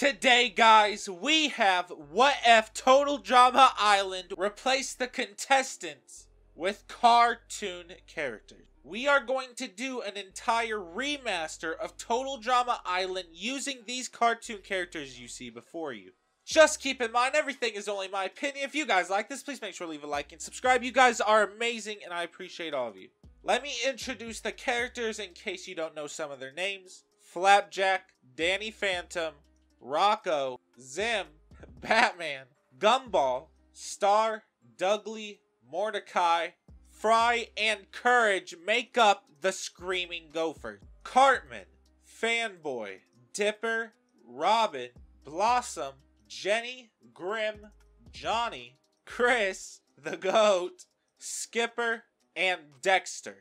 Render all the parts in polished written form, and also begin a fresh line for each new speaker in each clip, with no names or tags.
Today, guys, we have What If Total Drama Island replace the contestants with cartoon characters. We are going to do an entire remaster of Total Drama Island using these cartoon characters you see before you. Just keep in mind, everything is only my opinion. If you guys like this, please make sure to leave a like and subscribe. You guys are amazing, and I appreciate all of you. Let me introduce the characters in case you don't know some of their names. Flapjack, Danny Phantom, Rocco, Zim, Batman, Gumball, Star, Dudley, Mordecai, Fry, and Courage make up the Screaming Gophers. Cartman, Fanboy, Dipper, Robin, Blossom, Jenny, Grim, Johnny, Chris, the Goat, Skipper, and Dexter.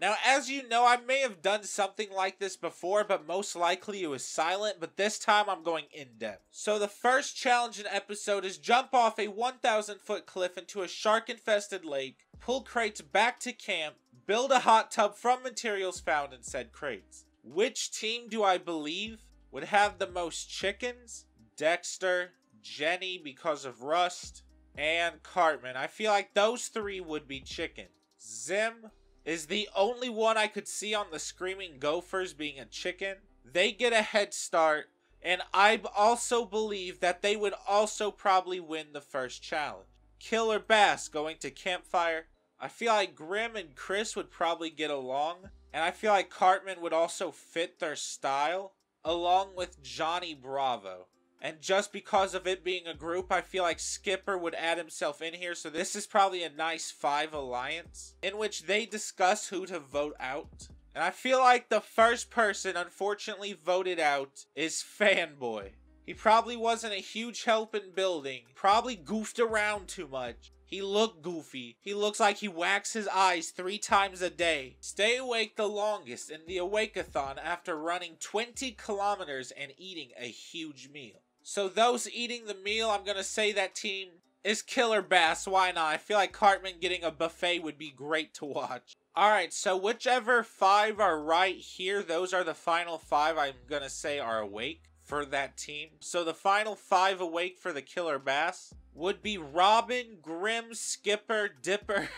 Now, as you know, I may have done something like this before, but most likely it was silent, but this time I'm going in-depth. So the first challenge in episode is jump off a 1,000-foot cliff into a shark-infested lake, pull crates back to camp, build a hot tub from materials found in said crates. Which team do I believe would have the most chickens? Dexter, Jenny because of Rust, and Cartman. I feel like those three would be chickens. Zim is the only one I could see on the Screaming Gophers being a chicken. They get a head start, and I also believe that they would also probably win the first challenge. Killer Bass going to Campfire. I feel like Grim and Chris would probably get along, and I feel like Cartman would also fit their style, along with Johnny Bravo. And just because of it being a group, I feel like Skipper would add himself in here. So this is probably a nice 5 alliance in which they discuss who to vote out. And I feel like the first person unfortunately voted out is Fanboy. He probably wasn't a huge help in building. Probably goofed around too much. He looked goofy. He looks like he whacks his eyes 3 times a day. Stay awake the longest in the Awake-a-thon after running 20 kilometers and eating a huge meal. So those eating the meal, I'm going to say that team is Killer Bass. Why not? I feel like Cartman getting a buffet would be great to watch. Alright, so whichever 5 are right here, those are the final 5 I'm going to say are awake for that team. So the final 5 awake for the Killer Bass would be Robin, Grim, Skipper, Dipper,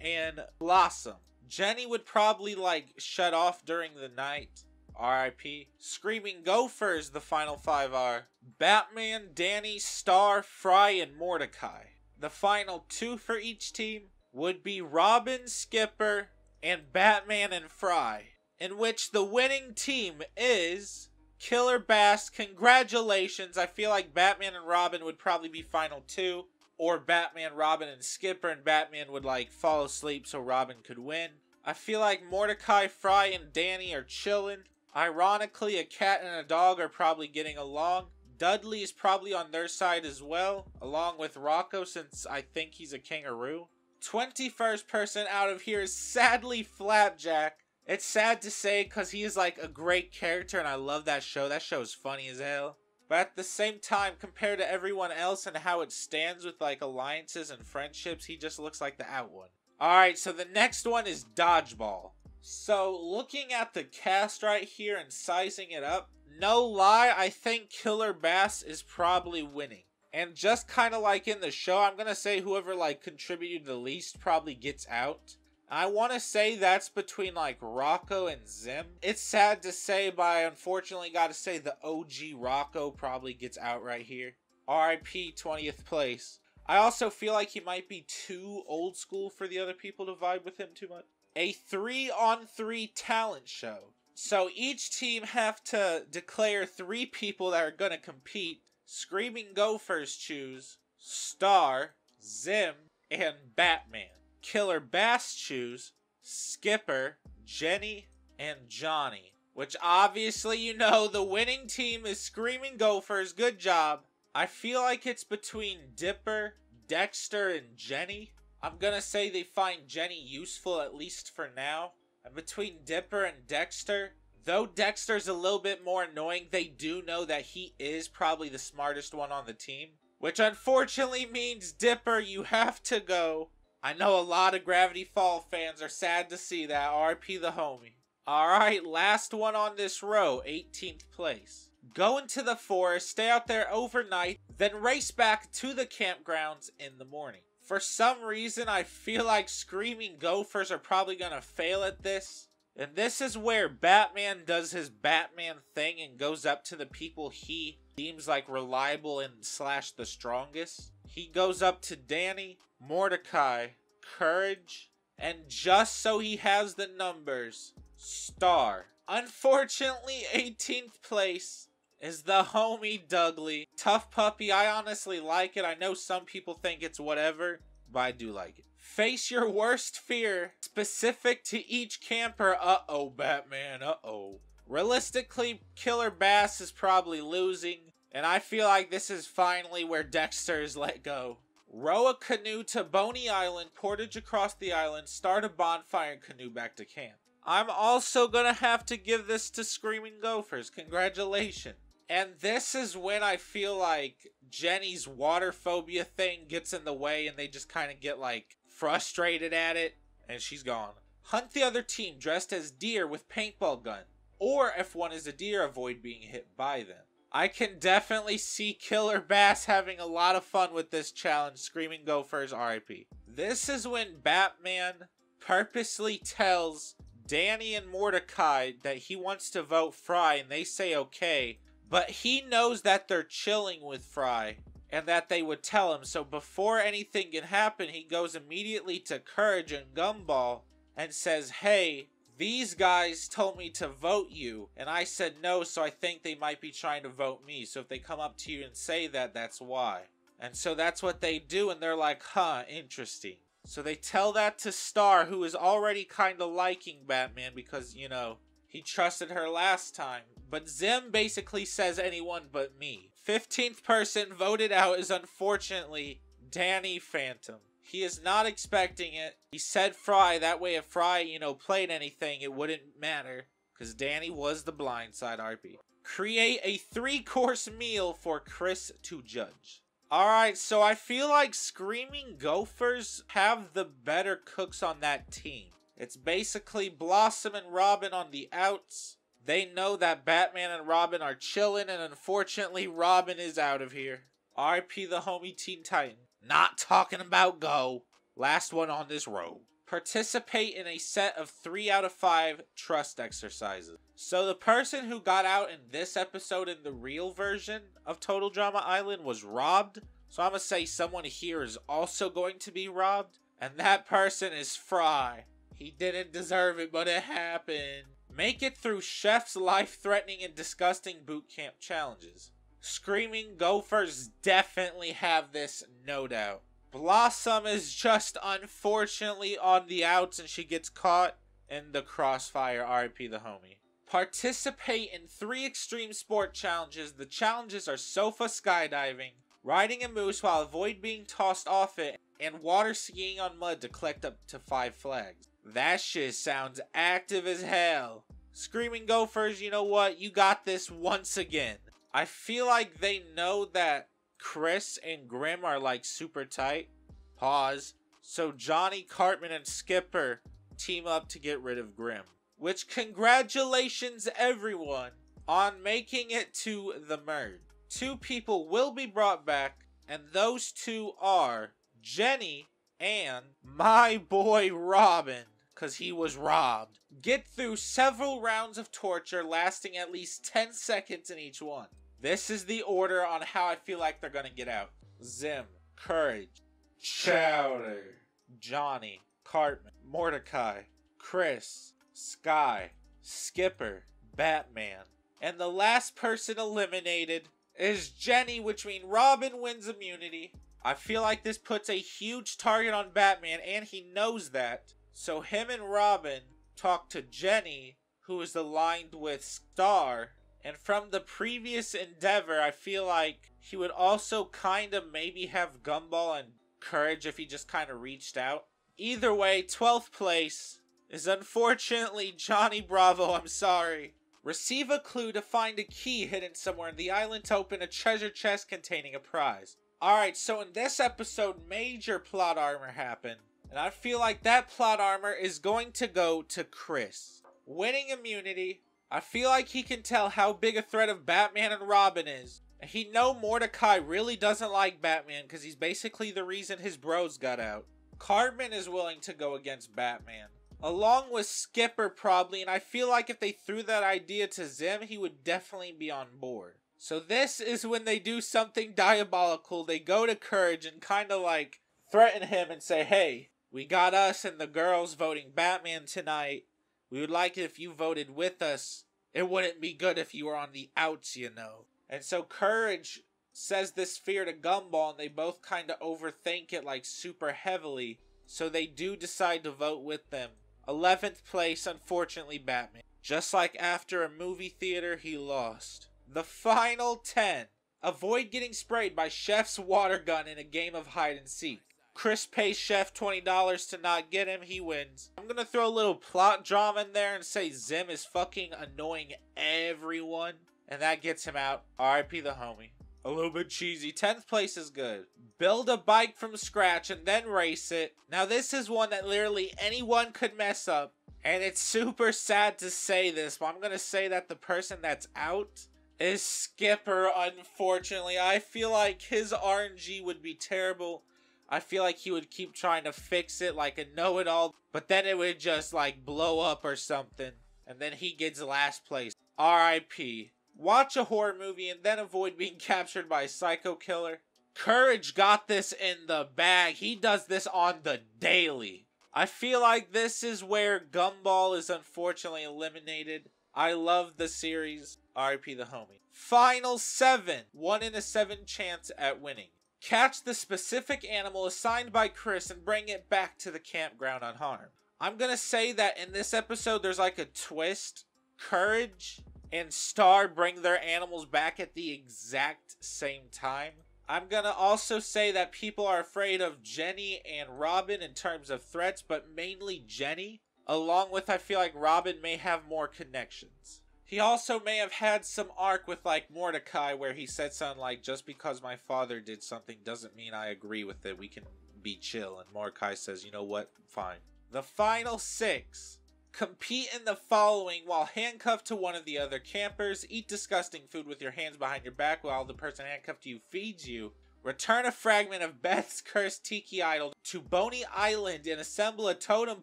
and Blossom. Jenny would probably shut off during the night. R.I.P. Screaming Gophers, the final 5 are Batman, Danny, Star, Fry, and Mordecai. The final 2 for each team would be Robin, Skipper, and Batman and Fry, in which the winning team is Killer Bass. Congratulations. I feel like Batman and Robin would probably be final 2, or Batman, Robin, and Skipper, and Batman would fall asleep so Robin could win. I feel like Mordecai, Fry, and Danny are chilling. Ironically, a cat and a dog are probably getting along. Dudley is probably on their side as well, along with Rocco, since I think he's a kangaroo. 21st person out of here is sadly Flapjack. It's sad to say because he is a great character and I love that show. That show is funny as hell. But at the same time, compared to everyone else and how it stands with alliances and friendships, he just looks like the out one. Alright, so the next one is Dodgeball. So, looking at the cast right here and sizing it up, no lie, I think Killer Bass is probably winning. And just kind of like in the show, I'm going to say whoever contributed the least probably gets out. I want to say that's between Rocco and Zim. It's sad to say, but I unfortunately got to say the OG Rocco probably gets out right here. RIP 20th place. I also feel like he might be too old school for the other people to vibe with him too much. A 3-on-3 talent show. So each team have to declare 3 people that are going to compete. Screaming Gophers choose Star, Zim, and Batman. Killer Bass choose Skipper, Jenny, and Johnny. Which obviously you know the winning team is Screaming Gophers. Good job. I feel like it's between Dipper, Dexter, and Jenny. I'm gonna say they find Jenny useful, at least for now. And between Dipper and Dexter, though Dexter's a little bit more annoying, they do know that he is probably the smartest one on the team. Which unfortunately means, Dipper, you have to go. I know a lot of Gravity Falls fans are sad to see that. RP the homie. Alright, last one on this row, 18th place. go into the forest, stay out there overnight, then race back to the campgrounds in the morning. For some reason, I feel like Screaming Gophers are probably gonna fail at this. And this is where Batman does his Batman thing and goes up to the people he deems like reliable and / the strongest. He goes up to Danny, Mordecai, Courage, and just so he has the numbers, Star. Unfortunately, 18th place is the homie Dudley. Tough puppy, I honestly like it. I know some people think it's whatever, but I do like it. Face your worst fear, specific to each camper. Uh-oh, Batman, uh-oh. Realistically, Killer Bass is probably losing, and I feel like this is finally where Dexter is let go. Row a canoe to Boney Island, portage across the island, start a bonfire and canoe back to camp. I'm also gonna have to give this to Screaming Gophers. Congratulations. And this is when I feel like Jenny's water phobia thing gets in the way and they just kind of get like frustrated at it and she's gone. Hunt the other team dressed as deer with paintball gun. Or if one is a deer, avoid being hit by them. I can definitely see Killer Bass having a lot of fun with this challenge. Screaming Gophers RIP. This is when Batman purposely tells Danny and Mordecai that he wants to vote Fry and they say okay. But he knows that they're chilling with Fry and that they would tell him. So before anything can happen, he goes immediately to Courage and Gumball and says, hey, these guys told me to vote you. And I said no, so I think they might be trying to vote me. So if they come up to you and say that, that's why. And so that's what they do. And they're like, huh, interesting. So they tell that to Star, who is already kind of liking Batman because, you know, he trusted her last time. But Zim basically says anyone but me. 15th person voted out is unfortunately Danny Phantom. He is not expecting it. He said Fry, that way if Fry, you know, played anything, it wouldn't matter. Because Danny was the blindside RP. Create a 3-course meal for Chris to judge. Alright, so I feel like Screaming Gophers have the better cooks on that team. It's basically Blossom and Robin on the outs. They know that Batman and Robin are chilling, and unfortunately, Robin is out of here. RP the homie Teen Titan. Not talking about Go. Last one on this row. Participate in a set of 3 out of 5 trust exercises. So the person who got out in this episode in the real version of Total Drama Island was robbed. So I'm going to say someone here is also going to be robbed. And that person is Fry. He didn't deserve it, but it happened. Make it through Chef's life-threatening and disgusting boot camp challenges. Screaming Gophers definitely have this, no doubt. Blossom is just unfortunately on the outs and she gets caught in the crossfire. RIP the homie. Participate in 3 extreme sport challenges. The challenges are sofa skydiving, riding a moose while avoid being tossed off it, and water skiing on mud to collect up to 5 flags. That shit sounds active as hell. Screaming Gophers, you know what? You got this once again. I feel like they know that Chris and Grim are like super tight. Pause. So Johnny, Cartman, and Skipper team up to get rid of Grim. Which, congratulations everyone on making it to the merge. 2 people will be brought back, and those 2 are Jenny and my boy Robin, because he was robbed. Get through several rounds of torture lasting at least 10 seconds in each one. This is the order on how I feel like they're gonna get out. Zim, Courage, Chowder, Johnny, Cartman, Mordecai, Chris, Sky, Skipper, Batman. And the last person eliminated is Jenny, which means Robin wins immunity. I feel like this puts a huge target on Batman, and he knows that. So him and Robin talk to Jenny, who is aligned with Star. And from the previous endeavor, I feel like he would also kind of maybe have Gumball and Courage if he just kind of reached out. Either way, 12th place is unfortunately Johnny Bravo. I'm sorry. Receive a clue to find a key hidden somewhere in the island to open a treasure chest containing a prize. Alright, so in this episode, major plot armor happened. And I feel like that plot armor is going to go to Chris. Winning immunity, I feel like he can tell how big a threat of Batman and Robin is. And he know Mordecai really doesn't like Batman because he's basically the reason his bros got out. Cartman is willing to go against Batman, along with Skipper probably, and I feel like if they threw that idea to Zim, he would definitely be on board. So this is when they do something diabolical. They go to Courage and kind of like threaten him and say, hey, we got us and the girls voting Batman tonight. We would like it if you voted with us. It wouldn't be good if you were on the outs, you know. And so Courage says this fear to Gumball, and they both kind of overthink it like super heavily. So they do decide to vote with them. 11th place, unfortunately, Batman. Just like after a movie theater, he lost. The final 10. Avoid getting sprayed by Chef's water gun in a game of hide and seek. Chris pays Chef $20 to not get him, he wins. I'm gonna throw a little plot drama in there and say Zim is fucking annoying everyone, and that gets him out. RIP the homie. A little bit cheesy. 10th place is good. Build a bike from scratch and then race it. Now this is one that literally anyone could mess up, and it's super sad to say this, but I'm gonna say that the person that's out is Skipper, unfortunately. I feel like his RNG would be terrible. I feel like he would keep trying to fix it like a know-it-all, but then it would just like blow up or something, and then he gets last place. RIP. Watch a horror movie and then avoid being captured by a psycho killer. Courage got this in the bag. He does this on the daily. I feel like this is where Gumball is unfortunately eliminated. I love the series. RIP the homie. Final 7. 1 in a 7 chance at winning. Catch the specific animal assigned by Chris and bring it back to the campground unharmed. I'm gonna say that in this episode there's like a twist. Courage and Star bring their animals back at the exact same time. I'm gonna also say that people are afraid of Jenny and Robin in terms of threats, but mainly Jenny. Along with, I feel like Robin may have more connections. He also may have had some arc with like Mordecai where he said something like, just because my father did something doesn't mean I agree with it. We can be chill. And Mordecai says, you know what? Fine. The final 6. Compete in the following while handcuffed to one of the other campers. Eat disgusting food with your hands behind your back while the person handcuffed to you feeds you. Return a fragment of Beth's cursed tiki idol to Boney Island and assemble a totem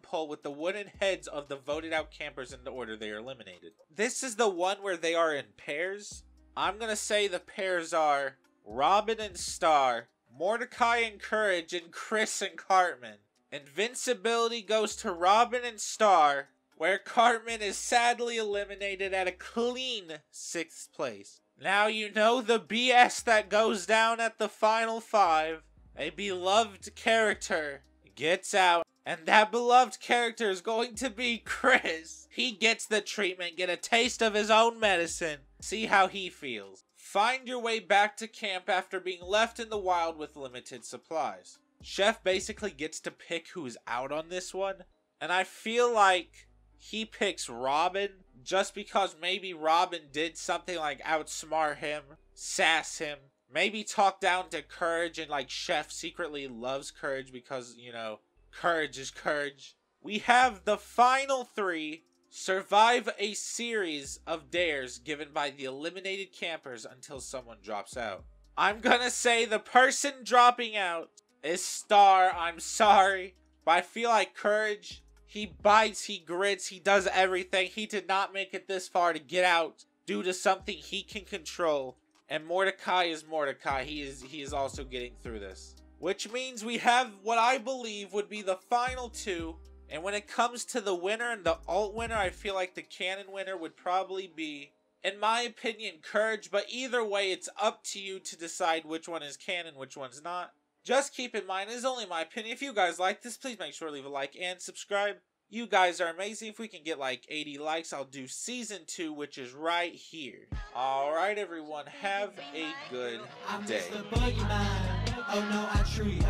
pole with the wooden heads of the voted out campers in the order they are eliminated. This is the one where they are in pairs. I'm gonna say the pairs are Robin and Star, Mordecai and Courage, and Chris and Cartman. Invincibility goes to Robin and Star, where Cartman is sadly eliminated at a clean 6th place. Now you know the BS that goes down at the final 5. A beloved character gets out, and that beloved character is going to be Chris. He gets the treatment, get a taste of his own medicine, see how he feels. Find your way back to camp after being left in the wild with limited supplies. Chef basically gets to pick who's out on this one, and I feel like he picks Robin just because maybe Robin did something like outsmart him, sass him, maybe talk down to Courage, and like Chef secretly loves Courage because, you know, Courage is Courage. We have the final 3. Survive a series of dares given by the eliminated campers until someone drops out. I'm gonna say the person dropping out is Star. I'm sorry, but I feel like Courage, he bites, he grits, he does everything. He did not make it this far to get out due to something he can control. And Mordecai is Mordecai. He is also getting through this. Which means we have what I believe would be the final 2. And when it comes to the winner and the alt winner, I feel like the canon winner would probably be, in my opinion, Courage. But either way, it's up to you to decide which one is canon, which one's not. Just keep in mind, it's only my opinion. If you guys like this, please make sure to leave a like and subscribe. You guys are amazing. If we can get like 80 likes, I'll do season 2, which is right here. Alright everyone, have a good day.
Oh no, I truly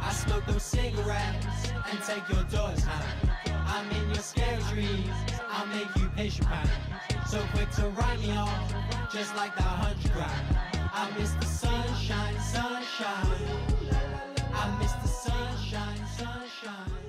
I smoke those cigarettes and take your doors home. I'm in your scary dreams, I'll make you patient pain. So quick to write me off, just like the 100 grand. I miss the sunshine, sunshine. I miss the sunshine, sunshine.